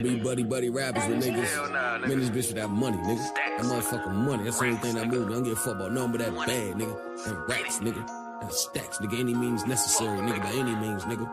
Be buddy rappers with niggas. Man, this bitch with that money, nigga. That motherfucking money. That's the only thing that moved. I don't give a fuck about nothing but that bad, nigga. And racks, nigga. And stacks, nigga. Any means necessary, nigga. By any means, nigga.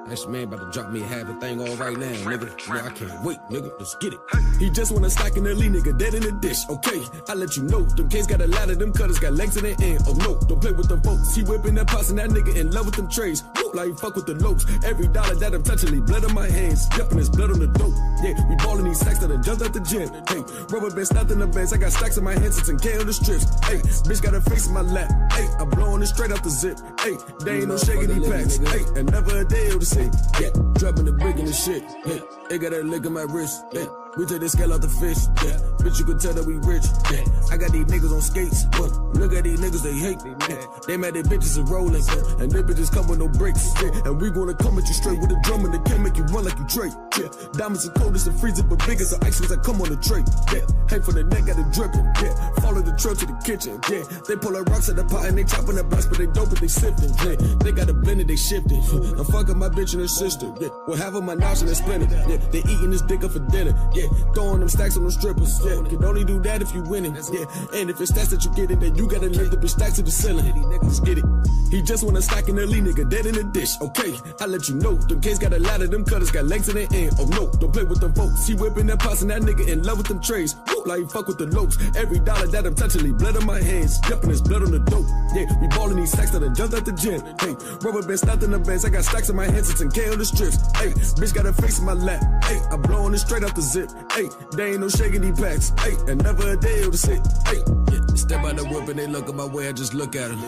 That man about to drop me half a thing all right now, nigga. Yeah, I can't wait, nigga. Let's get it. He just wanna stack in the lead, nigga. Dead in the dish. Okay, I let you know. Them kids got a lot of them cutters, got legs in their end. Oh no, don't play with the folks. He whipping that pots and that nigga in love with them trays. Woo, like he fuck with the lopes. Every dollar that I'm touching, leave blood on my hands. Yup, and there's blood on the dope. Yeah, we ballin' these stacks that I jumped out the gym. Hey, rubber band stopped in the bands. I got stacks in my hands, it's in K on the strips. Hey, bitch got her face in my lap. Hey, I'm blowing it straight out the zip. Hey, they ain't no shaking these packs. Hey, and never a day able to say. Yeah, dropping the brick in the shit. Hey, they got that lick in my wrist. Hey, we take the scale out the fish. Yeah, bitch, you can tell that we rich. Yeah, I got these niggas on skates. But look at these niggas, they hate me. Yeah, they mad that bitches are rolling. Yeah, and they bitches come with no bricks. Yeah, and we gonna come at you straight with a drum and they can't make you run like you Drake. Yeah, diamonds are cold as a freezer, but big as the ice as I come on the tray. Yeah, hey for the neck, got it dripping. Yeah, follow the trail to the kitchen. Yeah, they pull the rocks at the pot and they chopping the blocks, but they dope, but they sifting. Yeah, they got a blender, they shifting. I'm fucking my bitch and her sister. Yeah, well, half of my nosh and they splinter. Yeah, they eating this dick up for dinner. Yeah, throwing them stacks on them strippers. Yeah, can only do that if you winning. Yeah, and if it's stats that you get it, then you gotta lift the bitch stacks to the ceiling. Let's get it. He just wanna stack in the lead, nigga, dead in the dish. Okay, I let you know. Them kids got a lot of them cutters, got legs in their end. Oh no, don't play with them folks. He whipping that pots and that nigga in love with them trays. Woo, like he fuck with the lopes. Every dollar that I'm touching, leave blood on my hands. Yup, and there's blood on the dope. Yeah, we ballin' these stacks that I jumped out the gym. Hey, rubber band stopped in the bands. I got stacks in my hands, it's in K on the strips. Hey, bitch got her face in my lap. Hey, I'm blowing it straight out the zip. Hey, they ain't no shaking these packs. Hey, and never a day able to sit. Hey, yeah, step out the whip and they look at my way. I just look at him.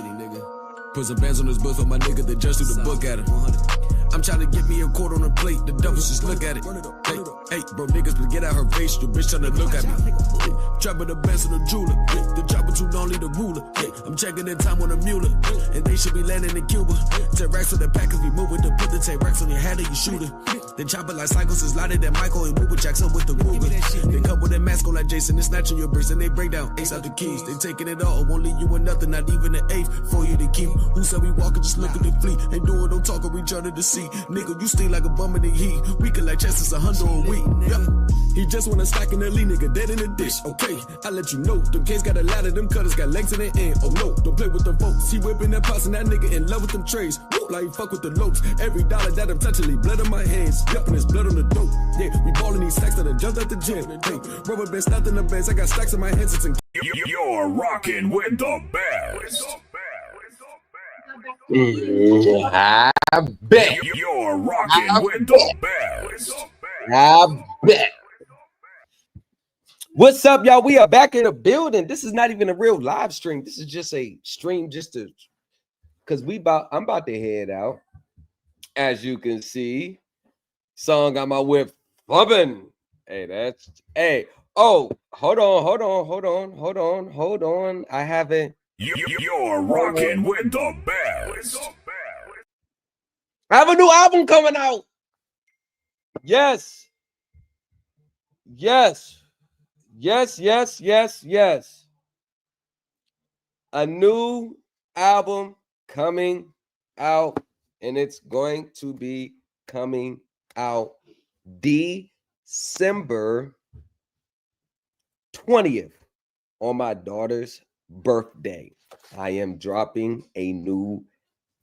Put some bands on his book for my nigga that just threw the book at him. I'm trying to get me a quart on a plate. The devils just look at it. Hey, bro, niggas, but get out her face. Your bitch trying to look at me. Trapping the best on the jeweler. The chopper too long, leave the ruler. I'm checking the time on the mule. And they should be landing in Cuba. 10 racks on the pack, cause we move with the put the 10 racks on your head and you shoot it. They chop it like cycles, is lighter than Michael and Booba Jackson with the Ruger. They come with a mask on like Jason, they snatching your bricks and they break down ace out the keys. They taking it all, won't leave you with nothing, not even an eighth for you to keep. Who said we walking, just look at the fleet. Ain't doing no talk or returning to see. Nigga, you stay like a bum in the heat. We can like chances 100 a week. Yep. He just wanna stack in the lead, nigga, dead in the dish. Okay, I let you know. Them kids got a lot of them cutters, got legs in their end. Oh no, don't play with them folks. He whipping that pots and that nigga in love with them trays. Woo, like he fuck with the lopes. Every dollar that I'm touching, leave blood on my hands. Yup, and there's blood on the dope. Yeah, we ballin' these stacks that I jumped out the gym. Hey, rubber band stopped in the bands. I got stacks in my hands, it's in. You're rocking with the best. I bet. You're rocking with the best. I bet. What's up, y'all? We are back in the building. This is not even a real live stream. This is just a stream, just to, cause I'm about to head out. As you can see, song got my whip bumping. Hey. Oh, hold on. I haven't. You're rocking with the best. I have a new album coming out. Yes. A new album coming out, and it's going to be coming out December 20th on my daughter's birthday. I am dropping a new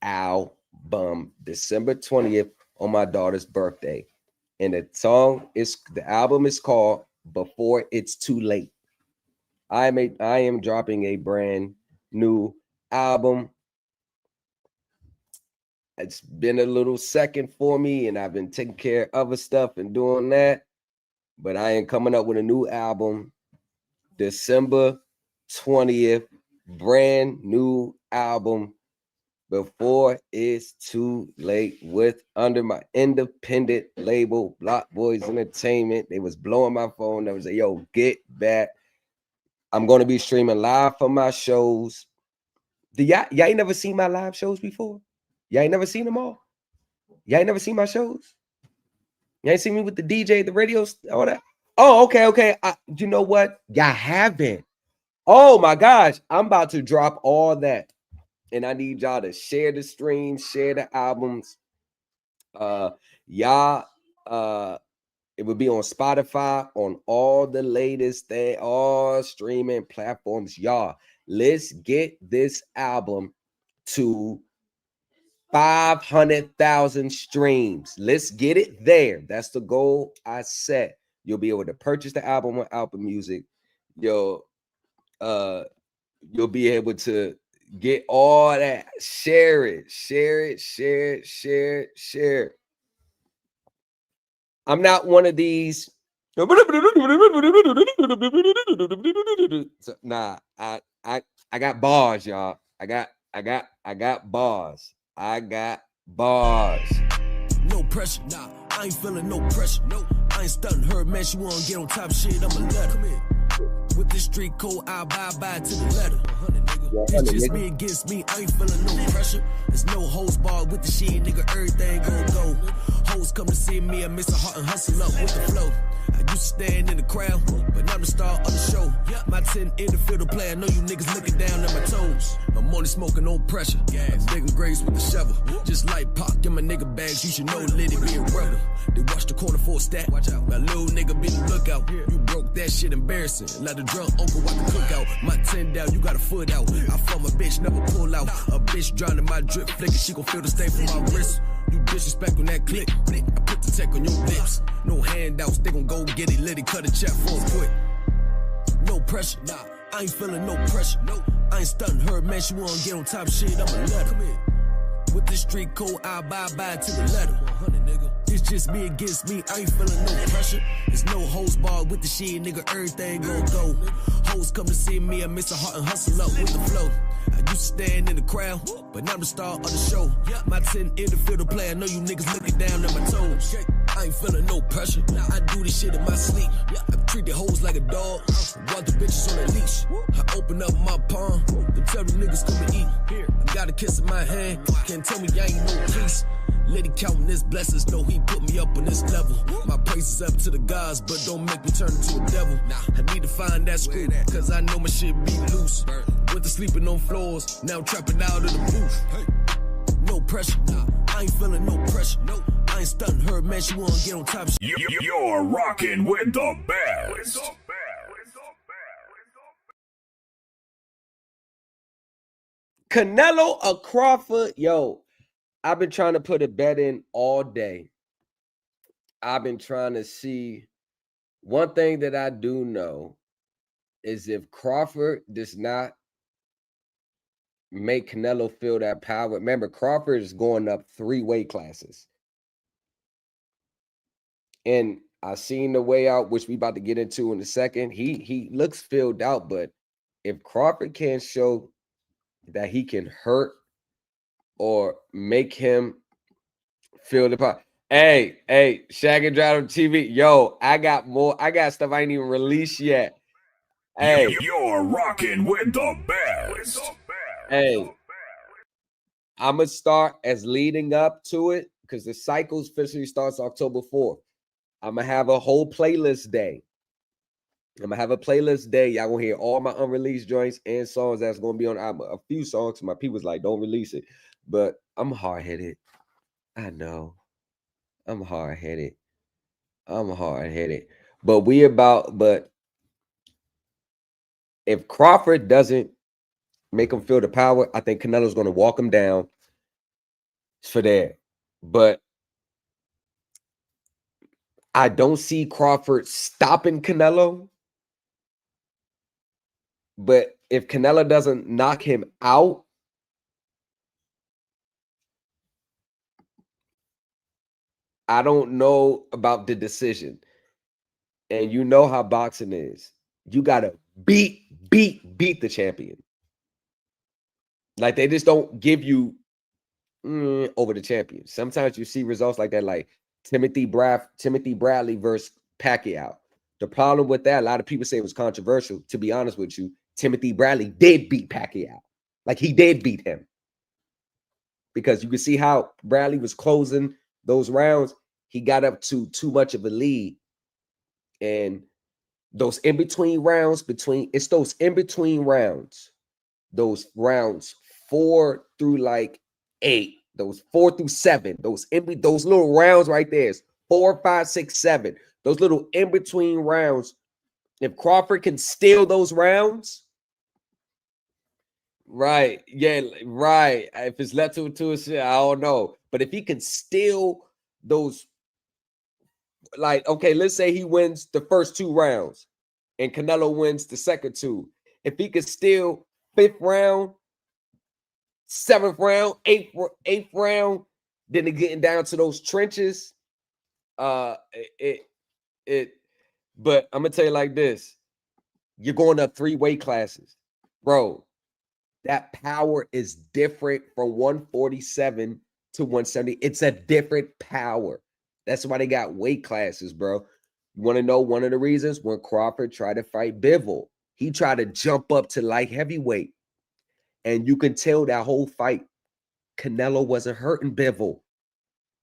album December 20th on my daughter's birthday. And the album is called Before It's Too Late. I am dropping a brand new album. It's been a little second for me, and I've been taking care of other stuff and doing that. But I am coming up with a new album December 20th, brand new album, Before It's Too Late, with under my independent label, Block Boys Entertainment. They was blowing my phone. They was like, yo, get back. I'm going to be streaming live for my shows. Y'all ain't never seen my live shows before? Y'all ain't never seen them all? Y'all ain't never seen my shows? Y'all ain't seen me with the DJ, the radio, all that? Oh, okay. You know what? Y'all haven't. Oh my gosh. I'm about to drop all that. And I need y'all to share the stream, share the albums. Y'all, It would be on Spotify, on all the latest thing, all streaming platforms. Y'all, let's get this album to 500,000 streams. Let's get it there. That's the goal I set. You'll be able to purchase the album on Apple Music. You'll be able to get all that. Share it, share it, share it, share it, share it. I'm not one of these. Nah, I got bars, y'all. I got bars. I got bars. No pressure, nah. I ain't feeling no pressure. No, I ain't stunting her, man. She wanna get on top shit. I'ma let her. Come here. With this street code, I'll buy to the letter. It's just me against me. I ain't feeling no pressure. There's no hoes bar with the shit, nigga. Everything gon' go. Hoes come to see me. I miss a heart and hustle up with the flow. I used to stand in the crowd, but now I'm the star of the show. My 10 in the field of play. I know you niggas looking down at my toes. I'm only smoking no pressure. I'm digging graves with the shovel. Just like Pac in my nigga bags. You should know Liddy be a rebel. They watch the corner for a stat. Watch out. My little nigga be the lookout. You broke that shit embarrassing. Like the drunk uncle watch the cookout. My 10 down, you got a foot out. I fuck my bitch, never pull out. A bitch drowning my drip flicking. She gon' feel the stain from my wrist. You disrespect on that click. I put the tech on your lips. No handouts, they gon' go get it lit. Cut a check for a quick. No pressure, nah. I ain't feeling no pressure. No, I ain't stunting her, man. She wanna get on top shit. I'ma let her. Come here. With this street code, I'll buy to the letter. 100, nigga. It's just me against me. I ain't feeling no pressure. There's no hoes bar with the shit, nigga. Everything gon' go. Hoes come to see me. I miss a heart and hustle up with the flow. I used to stand in the crowd, but now I'm the star of the show. My 10 in the field of play. I know you niggas looking down at my toes. I ain't feeling no pressure. I do this shit in my sleep. I treat the hoes like a dog. Want the bitches on a leash. I open up my palm. Them tell the niggas come and eat. I got a kiss in my hand. Can't tell me I ain't no peace. Let it counting his blessings, know he put me up on this level. My praise is up to the gods, but don't make me turn into a devil. I need to find that screw, cause I know my shit be loose. Went to sleeping on floors, now I'm trapping out of the booth. No pressure, I ain't feeling no pressure. No, I ain't stunting her, man, she wanna get on top. You're rocking with the best. Canelo or Crawford, yo. I've been trying to put a bet in all day. I've been trying to see. One thing that I do know is if Crawford does not make Canelo feel that power. Remember, Crawford is going up 3 weight classes. And I seen the way out, which we about to get into in a second. He looks filled out, but if Crawford can't show that he can hurt or make him feel the power. Hey, Shaq and Drive on TV. Yo, I got stuff I ain't even released yet. Hey, you're rocking with the best. Hey, I'm gonna start as leading up to it because the cycle officially starts October 4th. I'm gonna have a whole playlist day. I'm gonna have a playlist day. Y'all gonna hear all my unreleased joints and songs that's gonna be on a few songs. My people's like, don't release it, but I'm hard-headed. I know. I'm hard-headed. But if Crawford doesn't make him feel the power, I think Canelo's going to walk him down for that. But I don't see Crawford stopping Canelo. But if Canelo doesn't knock him out, I don't know about the decision. And you know how boxing is. You got to beat the champion. Like, they just don't give you over the champion. Sometimes you see results like that, like Timothy Bradley versus Pacquiao. The problem with that, a lot of people say it was controversial. To be honest with you, Timothy Bradley did beat Pacquiao. Like, he did beat him. Because you can see how Bradley was closing those rounds. He got up to too much of a lead. And those in-between rounds, those rounds 4 through like 8, those 4 through 7, those little rounds right there is 4, 5, 6, 7. those little in-between rounds, if Crawford can steal those rounds, right, yeah, right. If it's left to his shit, I don't know. But if he can steal those, like, okay, let's say he wins the first 2 rounds and Canelo wins the second 2. If he could steal 5th round, 7th round, 8th round, then it getting down to those trenches, but I'm gonna tell you like this: you're going up 3 weight classes, bro. That power is different from 147 to 170. It's a different power. That's why they got weight classes, bro. You want to know one of the reasons? When Crawford tried to fight Bivol, he tried to jump up to light heavyweight. And you can tell that whole fight, Canelo wasn't hurting Bivol.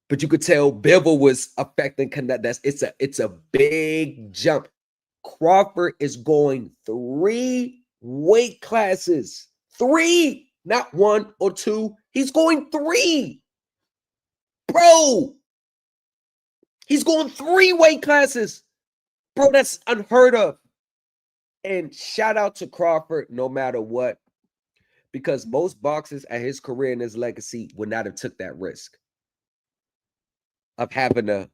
But you could tell Bivol was affecting Canelo. It's a big jump. Crawford is going 3 weight classes. 3, not 1 or 2. He's going 3. Bro, he's going 3 weight classes. Bro, that's unheard of. And shout out to Crawford no matter what, because most boxers at his career and his legacy would not have took that risk of having a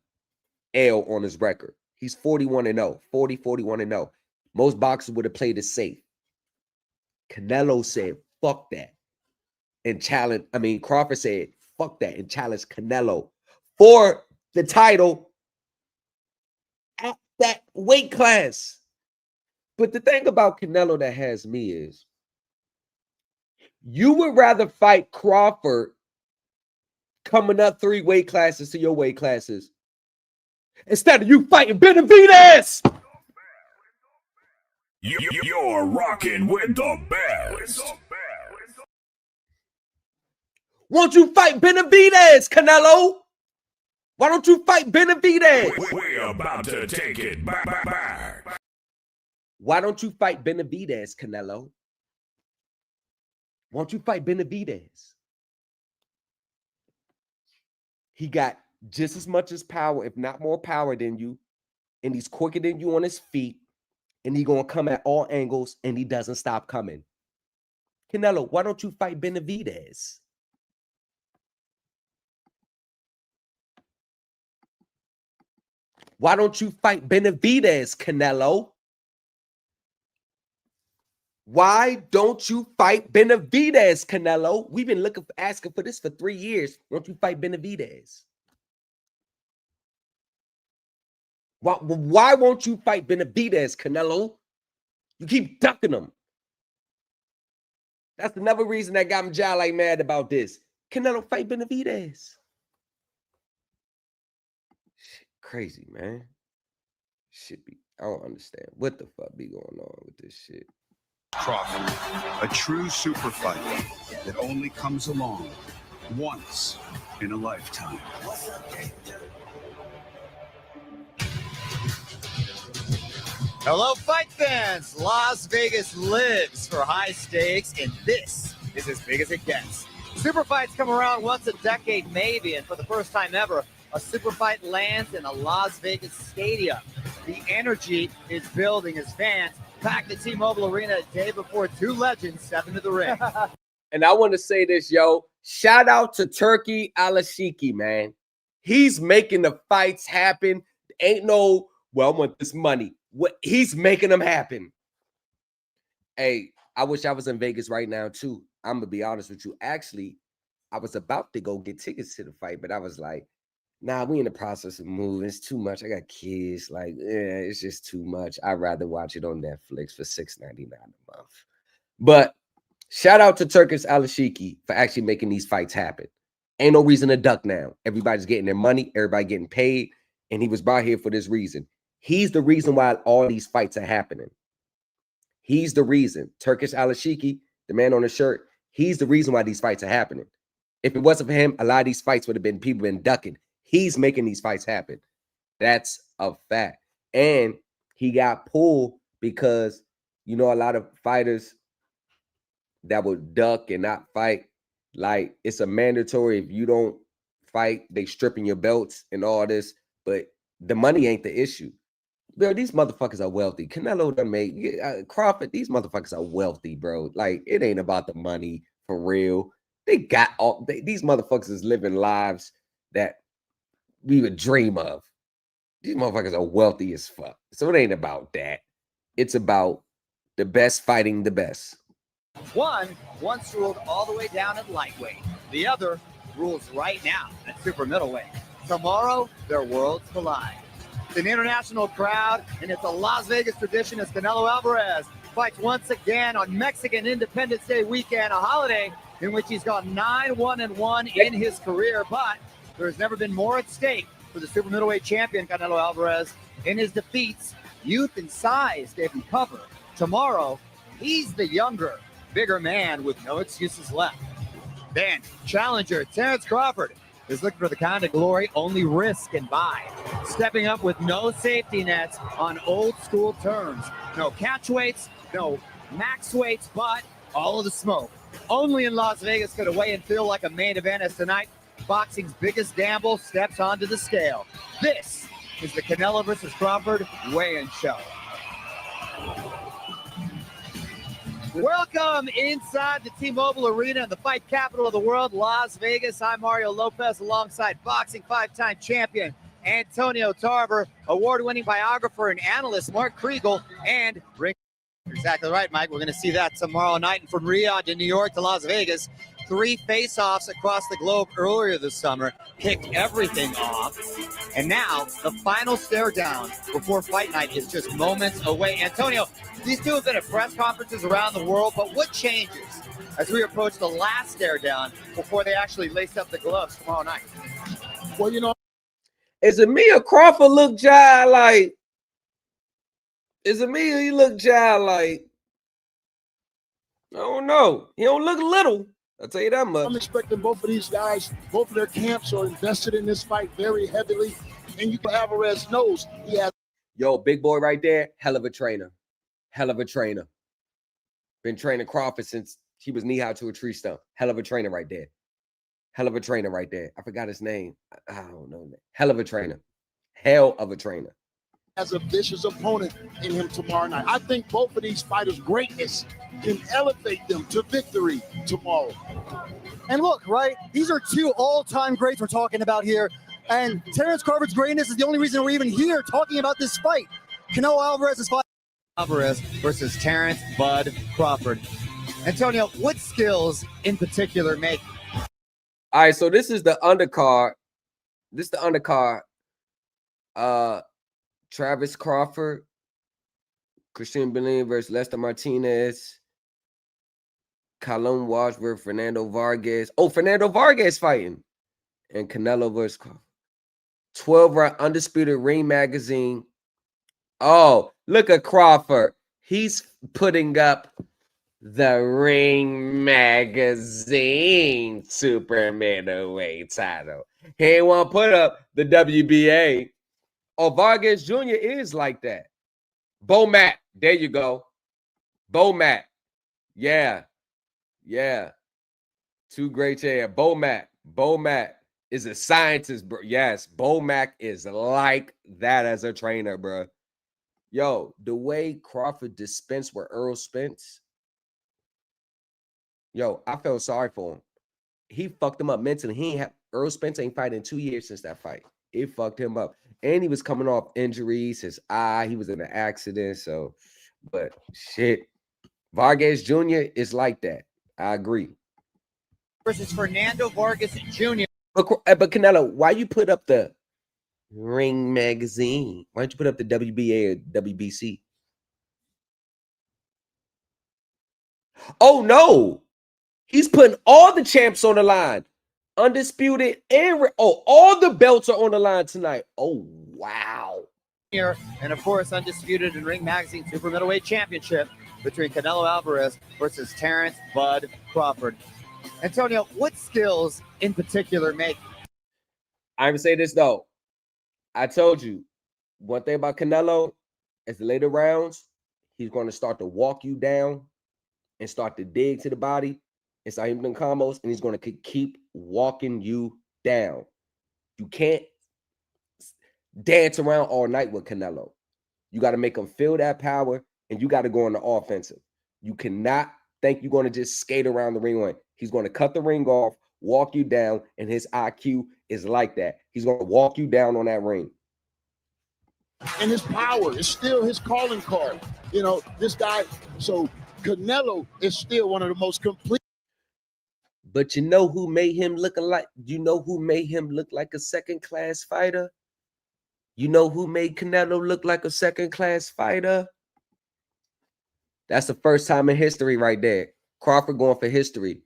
L on his record. He's 41-0, 41-0. Most boxers would have played it safe. Canelo said, fuck that. And Crawford said, fuck that, and challenged Canelo for the title at that weight class. But the thing about Canelo that has me is, you would rather fight Crawford coming up 3 weight classes to your weight classes instead of you fighting Benavidez. You're rocking with the best. Won't you fight Benavidez, Canelo? Why don't you fight Benavidez? We're about to take it back. Why don't you fight Benavidez, Canelo? Won't you fight Benavidez? He got just as much as power, if not more power than you, and he's quicker than you on his feet, and he's going to come at all angles, and he doesn't stop coming. Canelo, why don't you fight Benavidez? Why don't you fight Benavidez, Canelo? Why don't you fight Benavidez, Canelo? We've been asking for this for 3 years. Won't you fight Benavidez? Why won't you fight Benavidez, Canelo? You keep ducking him. That's another reason that got Jai like mad about this. Canelo, fight Benavidez. Shit, crazy, man. I don't understand what the fuck be going on with this shit. Crawford, a true super fight that only comes along once in a lifetime. Hello, fight fans! Las Vegas lives for high stakes, and this is as big as it gets. Super fights come around once a decade, maybe, and for the first time ever, a super fight lands in a Las Vegas stadium. The energy is building as fans pack the T-Mobile Arena a day before 2 legends step into the ring. And I want to say this, yo. Shout out to Turki Alashiki, man. He's making the fights happen. Ain't no, well, I want this money. He's making them happen. Hey, I wish I was in Vegas right now, too. I'm going to be honest with you. Actually, I was about to go get tickets to the fight, but I was like, nah, we in the process of moving. It's too much. I got kids. Like, it's just too much. I'd rather watch it on Netflix for $6.99 a month. But shout out to Turkish Alashiki for actually making these fights happen. Ain't no reason to duck now. Everybody's getting their money. Everybody getting paid. And he was brought here for this reason. He's the reason why all these fights are happening. He's the reason. Turkish Alashiki, the man on the shirt, he's the reason why these fights are happening. If it wasn't for him, a lot of these fights would have been people been ducking. He's making these fights happen. That's a fact. And he got pulled because, you know, a lot of fighters that would duck and not fight, like, it's a mandatory. If you don't fight, they stripping your belts and all this. But The money ain't the issue. Bro, these motherfuckers are wealthy. Canelo done made Crawford. These motherfuckers are wealthy, bro. Like, it ain't about the money for real. They got all these motherfuckers is living lives that we would dream of. These motherfuckers are wealthy as fuck. So it ain't about that. It's about the best fighting the best. One once ruled all the way down at lightweight. The other rules right now at super middleweight. Tomorrow, their worlds collide. It's an international crowd, and it's a Las Vegas tradition as Canelo Alvarez fights once again on Mexican Independence Day weekend, a holiday in which he's gone 9-1-1 in his career, but there's never been more at stake for the super middleweight champion Canelo Alvarez. In his defeats, youth and size gave him cover. Tomorrow, he's the younger, bigger man with no excuses left. Then, challenger Terence Crawford is looking for the kind of glory only risk can buy. Stepping up with no safety nets on old school terms. No catch weights, no max weights, but all of the smoke. Only in Las Vegas could a weigh-in feel like a main event, as tonight, boxing's biggest gamble steps onto the scale. This is the Canelo versus Crawford weigh-in show. Welcome inside the T-Mobile Arena in the fight capital of the world, Las Vegas. I'm Mario Lopez alongside boxing five-time champion Antonio Tarver, award-winning biographer and analyst Mark Kriegel, and ring. Exactly right, Mike. We're going to see that tomorrow night. And from Riyadh to New York to Las Vegas, 3 face-offs across the globe earlier this summer kicked everything off. And now the final stare down before fight night is just moments away. Antonio, these two have been at press conferences around the world, but what changes as we approach the last stare down before they actually lace up the gloves tomorrow night? Well, you know, Is it me or Crawford look jive like? Is it me or he look jive like? I don't know. He don't look little. I'll tell you that much. I'm expecting both of these guys, both of their camps are invested in this fight very heavily. And Alvarez knows he has. Yo, big boy right there, hell of a trainer. Hell of a trainer. Been training Crawford since he was knee-high to a tree stump. Hell of a trainer right there. Hell of a trainer right there. I forgot his name. I don't know. Hell of a trainer. Hell of a trainer. Has a vicious opponent in him tomorrow night. I think both of these fighters' greatness can elevate them to victory tomorrow. And look, right, these are 2 all-time greats we're talking about here. And Terence Crawford's greatness is the only reason we're even here talking about this fight. Canelo Alvarez is fighting. Alvarez versus Terence Bud Crawford. Antonio, what skills in particular make? All right, so this is the undercard. This is the undercard. Travis Crawford, Christian Bellin versus Lester Martinez, Callum Walsh versus Fernando Vargas. Oh, Fernando Vargas fighting. And Canelo versus Crawford. 12-round undisputed ring magazine. Oh, look at Crawford. He's putting up the ring magazine super middleweight title. He ain't want to put up the WBA. Oh, Vargas Jr. is like that. Bo Mack. There you go. Bo Mack. Yeah. Yeah. 2 great chair. Bo Mack. Bo Mack is a scientist, bro. Yes, Bo Mack is like that as a trainer, bro. Yo, the way Crawford dispensed with Earl Spence, yo, I felt sorry for him. He fucked him up mentally. Earl Spence ain't fighting in 2 years since that fight. It fucked him up. And he was coming off injuries. His eye, he was in an accident. So, but shit, Vargas Jr. is like that. I agree. Versus Fernando Vargas Jr. But Canelo, why you put up the ring magazine? Why don't you put up the WBA or WBC? Oh, no. He's putting all the champs on the line. Undisputed and all the belts are on the line tonight. Oh, wow. And, of course, undisputed in Ring Magazine Super Middleweight Championship between Canelo Alvarez versus Terence Bud Crawford. Antonio, what skills in particular make? I'm going to say this, though. I told you, one thing about Canelo, as the later rounds, he's going to start to walk you down and start to dig to the body inside him in combos, and he's going to keep walking you down. You can't dance around all night with Canelo. You got to make him feel that power, and you got to go on the offensive. You cannot think you're going to just skate around the ring. He's going to cut the ring off, walk you down, and his IQ is like that. He's going to walk you down on that ring. And his power is still his calling card. You know, this guy, so Canelo is still one of the most complete. But you know who made him look like? You know who made him look like a second-class fighter? You know who made Canelo look like a second-class fighter? That's the first time in history right there. Crawford going for history.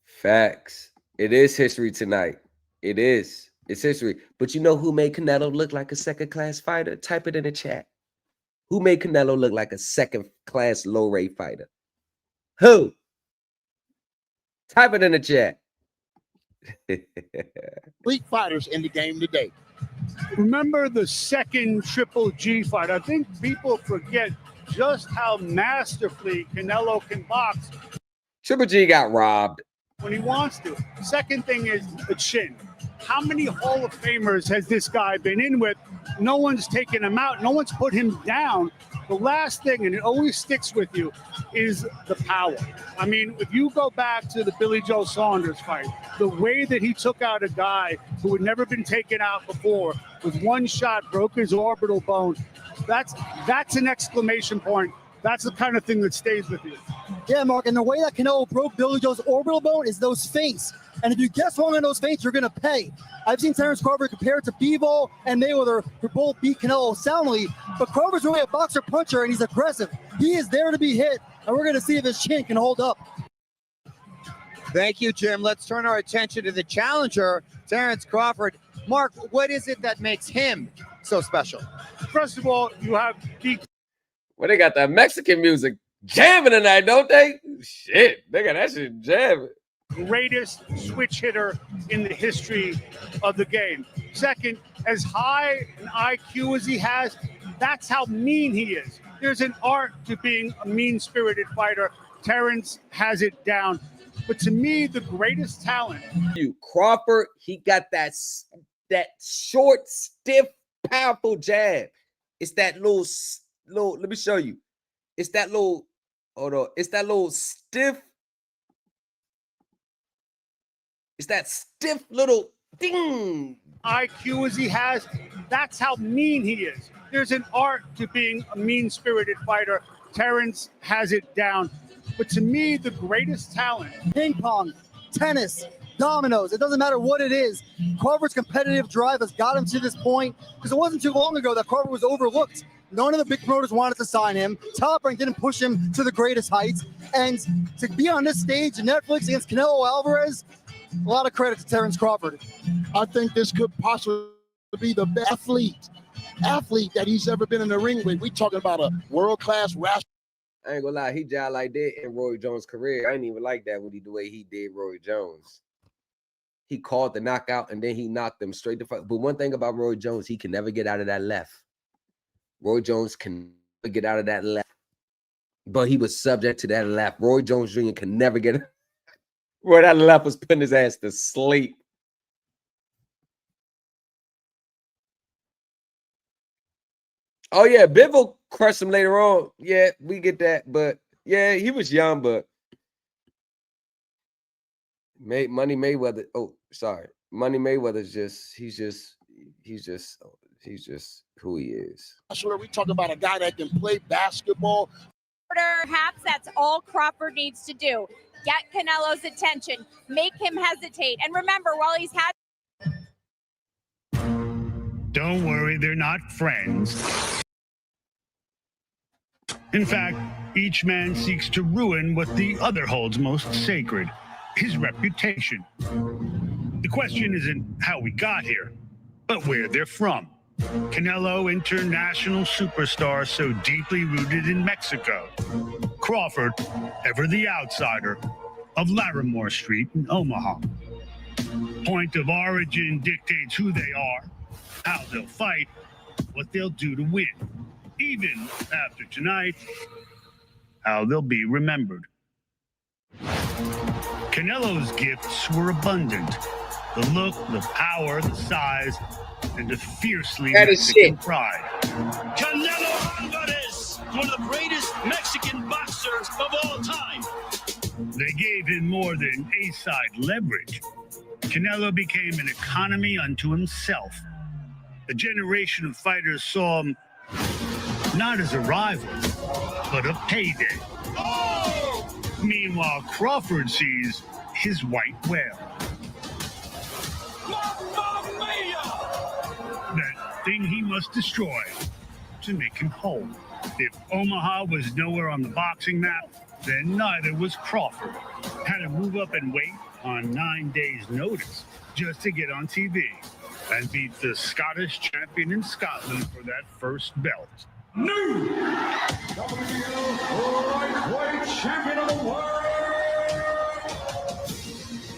Facts. It is history tonight. It is. It's history. But you know who made Canelo look like a second-class fighter? Type it in the chat. Who made Canelo look like a second-class low-rate fighter? Who? Type it in the chat. Elite fighters in the game today. Remember the second Triple G fight? I think people forget just how masterfully Canelo can box. Triple G got robbed. When he wants to. Second thing is the chin. How many Hall of Famers has this guy been in with? No one's taken him out. No one's put him down. The last thing, and it always sticks with you, is the power. I mean, if you go back to the Billy Joe Saunders fight, the way that he took out a guy who had never been taken out before with one shot, broke his orbital bone, that's an exclamation point. That's the kind of thing that stays with you. Yeah, Mark, and the way that Canelo broke Billy Joe's orbital bone is those feints. And if you guess wrong on those feints, you're going to pay. I've seen Terence Crawford compared to Bivol and Mayweather, who both beat Canelo soundly, but Crawford's really a boxer-puncher, and he's aggressive. He is there to be hit, and we're going to see if his chin can hold up. Thank you, Jim. Let's turn our attention to the challenger, Terence Crawford. Mark, what is it that makes him so special? First of all, you have the Well, they got that Mexican music jamming tonight, don't they? Shit, they got that shit jamming. greatest switch hitter in the history of the game. Second, as high an IQ as he has, that's how mean he is. There's an art to being a mean-spirited fighter. Terence has it down. But to me, the greatest talent. Crawford, he got that short, stiff, powerful jab. It's that little, let me show you. It's that little, hold on. It's that little stiff. It's that stiff little ding. IQ as he has, that's how mean he is. There's an art to being a mean-spirited fighter. Terence has it down. But to me, the greatest talent. Ping pong, tennis, dominoes, it doesn't matter what it is. Crawford's competitive drive has got him to this point, because it wasn't too long ago that Crawford was overlooked. None of the big promoters wanted to sign him. Top Rank didn't push him to the greatest heights. And to be on this stage, Netflix against Canelo Alvarez, a lot of credit to Terence Crawford. I think this could possibly be the best athlete that he's ever been in the ring with. We talking about a world-class wrestler. I ain't gonna lie, he died like that in Roy Jones' career. I didn't even like that the way he did Roy Jones. He called the knockout and then he knocked him straight to fight. But one thing about Roy Jones, he can never get out of that left. Roy Jones can never get out of that left. But he was subject to that left. Roy Jones Jr. can never get it. Boy, that left was putting his ass to sleep. Oh, yeah, Bivol crushed him later on. Yeah, we get that. But, yeah, he was young, but Money Mayweather. Oh, sorry. Money Mayweather's he's just who he is. We talk about a guy that can play basketball. Perhaps that's all Crawford needs to do. Get Canelo's attention, make him hesitate. And remember, while he's had... Don't worry, they're not friends. In fact, each man seeks to ruin what the other holds most sacred, his reputation. The question isn't how we got here, but where they're from. Canelo, international superstar so deeply rooted in Mexico. Crawford, ever the outsider, of Larimore Street in Omaha. Point of origin dictates who they are, how they'll fight, what they'll do to win. Even after tonight, how they'll be remembered. Canelo's gifts were abundant. The look, the power, the size, and the fiercely That is Mexican shit. pride. Canelo Alvarez, one of the greatest Mexican boxers of all time. They gave him more than A-side leverage. Canelo became an economy unto himself. A generation of fighters saw him not as a rival, but a payday. Meanwhile, Crawford sees his white whale. That thing he must destroy to make him whole. If Omaha was nowhere on the boxing map, then neither was Crawford. Had to move up and wait on 9 days' notice just to get on TV and beat the Scottish champion in Scotland for that first belt. New lightweight champion of the world.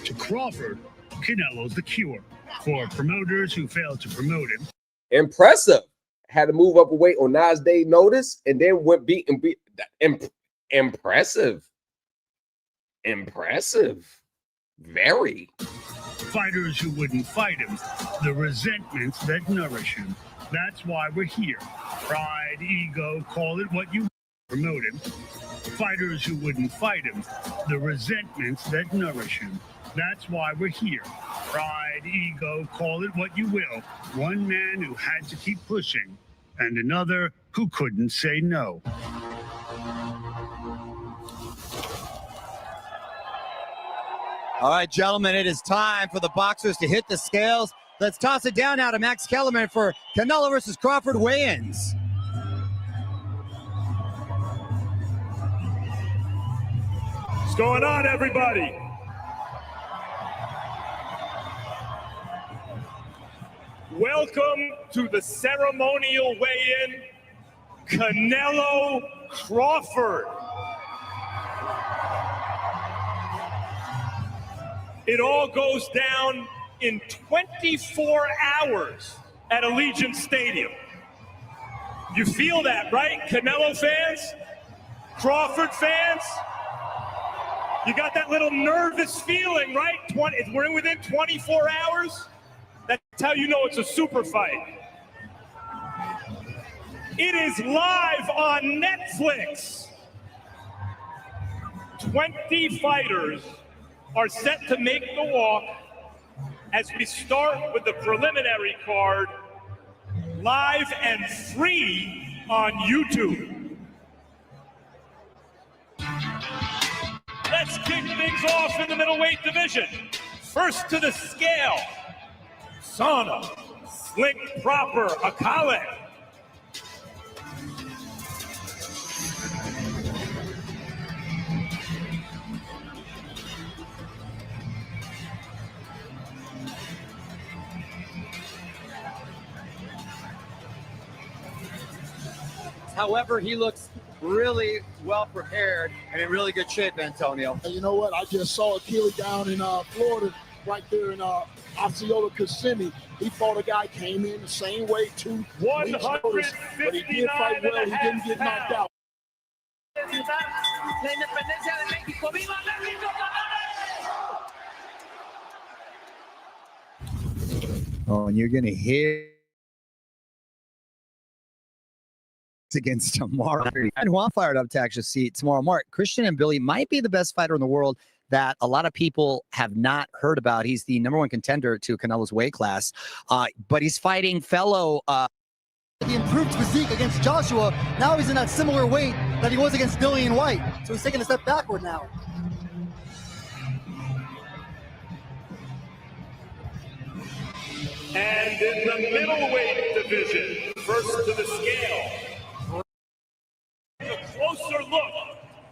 To Crawford, Canelo's the cure. For promoters who failed to promote him, Impressive. Had to move up and wait on 9 days' notice, and then went beat. Impressive. Very. fighters who wouldn't fight him, the resentments that nourish him. That's why we're here. Pride, ego, call it what you promote him. Fighters who wouldn't fight him, the resentments that nourish him. That's why we're here. Pride, ego, call it what you will. One man who had to keep pushing, and another who couldn't say no. All right, gentlemen, it is time for the boxers to hit the scales. Let's toss it down now to Max Kellerman for Canelo versus Crawford weigh-ins. What's going on, everybody? Welcome to the ceremonial weigh-in, Canelo Crawford. It all goes down in 24 hours at Allegiant Stadium. You feel that, right? Canelo fans? Crawford fans? You got that little nervous feeling, right? We're within 24 hours. That's how you know it's a super fight. It is live on Netflix. 20 fighters are set to make the walk as we start with the preliminary card, live and free on YouTube. Let's kick things off in the middleweight division. First to the scale, Sana, Slick Proper, Akale. However, he looks really well prepared and in really good shape, Antonio. And you know what? I just saw Akili down in Florida, right there in Osceola, Kissimmee. He fought a guy, came in the same way, 2 weeks notice, but he did fight well. He didn't get knocked out. Oh, and you're going to hear against tomorrow. And who I'm fired up to actually see tomorrow. Mark, Christian and Billy might be the best fighter in the world that a lot of people have not heard about. He's the #1 contender to Canelo's weight class, but he's fighting fellow. The improved physique against Joshua. Now he's in that similar weight that he was against Dillian White. So he's taking a step backward now. And in the middleweight division, first to the scale, a closer look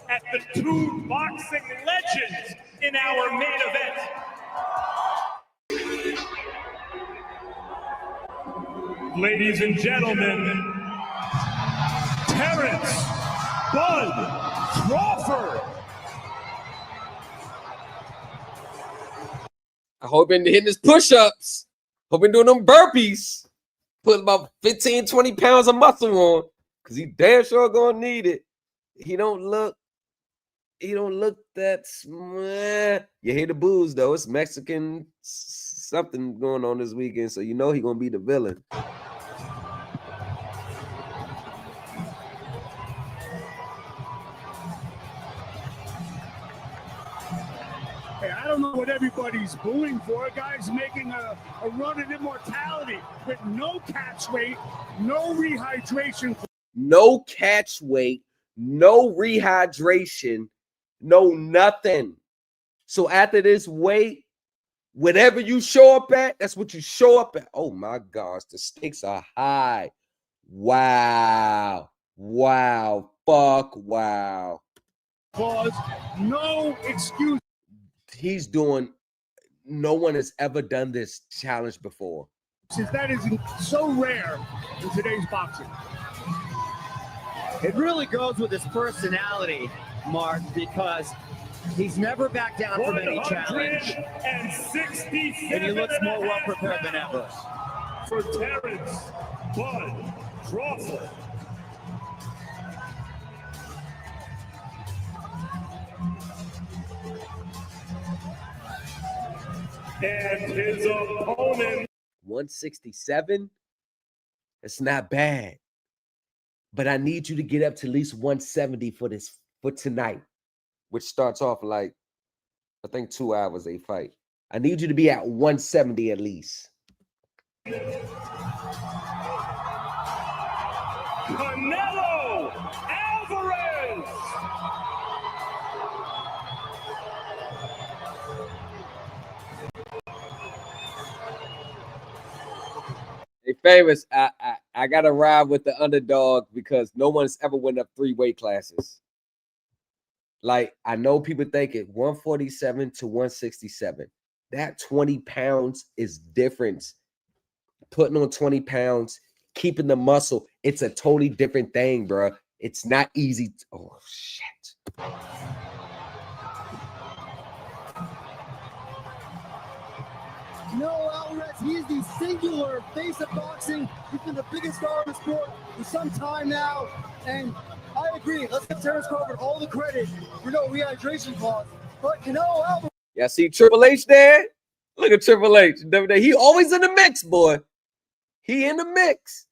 at the 2 boxing legends in our main event. Ladies and gentlemen, Terrence Bud Crawford. I hope him hitting his push-ups. Hope him doing them burpees. Put about 15, 20 pounds of muscle on. Because he damn sure gonna need it. He don't look that smart. You hear the boos though. It's Mexican something going on this weekend, so you know he's gonna be the villain. Hey, I don't know what everybody's booing for. A guy's making a run at immortality with no catch weight, no rehydration. No catch weight, no rehydration, no nothing. So after this weight, whatever you show up at, that's what you show up at. Oh my gosh, the stakes are high. Wow. Wow. Fuck. Wow. Cause no excuse. He's doing, no one has ever done this challenge before. Since that is so rare in today's boxing. It really goes with his personality, Mark, because he's never backed down from any challenge. And he looks more well prepared than ever. For Terrence Bud Crawford. And his opponent. 167. It's not bad. But I need you to get up to at least 170 for tonight, which starts off like, I think 2 hours a fight. I need you to be at 170 at least. Canelo Alvarez. Hey, Famous, I gotta ride with the underdog because no one's ever went up 3 weight classes. Like, I know people think it 147 to 167. That 20 pounds is different. Putting on 20 pounds, keeping the muscle, it's a totally different thing, bro. It's not easy. Oh, shit. Canelo Alvarez, he is the singular face of boxing. He's been the biggest star of the sport for some time now. And I agree. Let's give Terrence Crawford all the credit for no rehydration clause. But Canelo Alvarez. Y'all see Triple H there? Look at Triple H. He always in the mix, boy. He in the mix.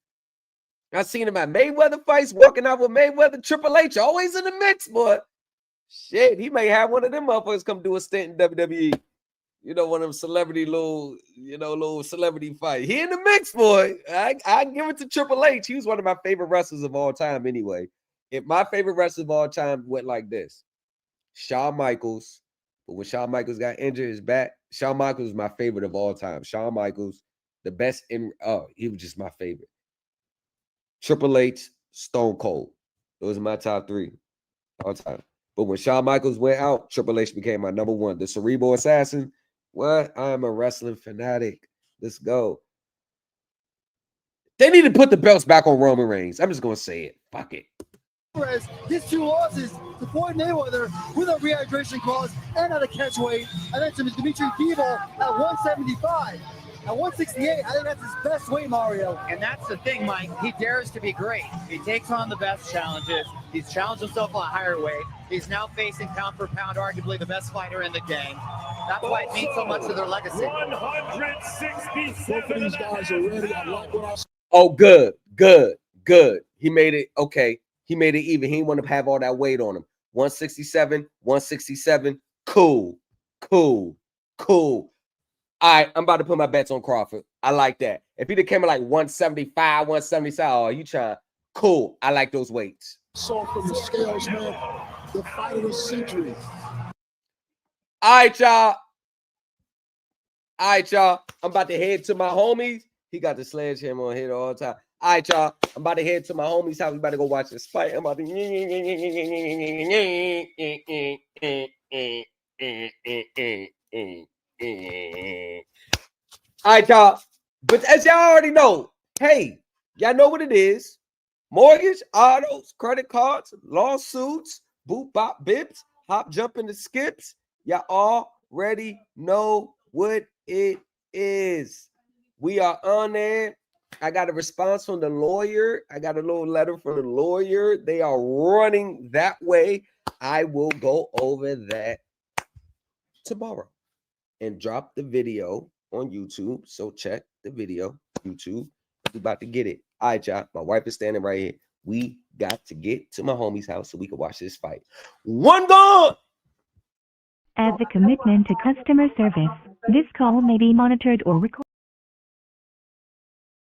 I seen him at Mayweather fights, walking out with Mayweather. Triple H always in the mix, boy. Shit, he may have one of them motherfuckers come do a stint in WWE. You know, one of them celebrity little celebrity fight. He in the mix, boy. I give it to Triple H. He was one of my favorite wrestlers of all time anyway. If my favorite wrestler of all time went like this, Shawn Michaels. But when Shawn Michaels got injured, his back, Shawn Michaels was my favorite of all time. Shawn Michaels, the best he was just my favorite. Triple H, Stone Cold. Those are my top 3 all time. But when Shawn Michaels went out, Triple H became my number 1. The Cerebral Assassin. What? I am a wrestling fanatic. Let's go. They need to put the belts back on Roman Reigns. I'm just going to say it. Fuck it. His 2 losses to Floyd Mayweather with a rehydration clause and at a catch weight. And then to Dimitri Bivol at 175. At 168, I think that's his best weight, Mario. And that's the thing, Mike. He dares to be great. He takes on the best challenges. He's challenged himself on a higher weight. He's now facing pound for pound, arguably the best fighter in the game. That's why it means so much to their legacy. 167. Both of these guys are ready. I like what I see. Oh, good. He made it. Okay. He made it even. He didn't want to have all that weight on him. 167, 167. Cool. All right, I'm about to put my bets on Crawford. I like that. If he'd have came in like 175, 177, oh, you trying? Cool. I like those weights. So from the scales, man, the fight of the century. All right, y'all. I'm about to head to my homies. He got the sledgehammer on here all the time. All right, y'all. I'm about to head to my homies' house. We about to go watch this fight. I'm about to. All right, y'all. But as y'all already know, hey, y'all know what it is. Mortgage, autos, credit cards, lawsuits, boop, bop, bips, hop, jump, and the skips. Y'all already know what it is. We are on there. I got a response from the lawyer. I got a little letter from the lawyer. They are running that way. I will go over that tomorrow and drop the video on YouTube. So check the video, YouTube. We about to get it. All right, y'all. My wife is standing right here. We got to get to my homie's house so we can watch this fight. One goal! As a commitment to customer service, this call may be monitored or recorded.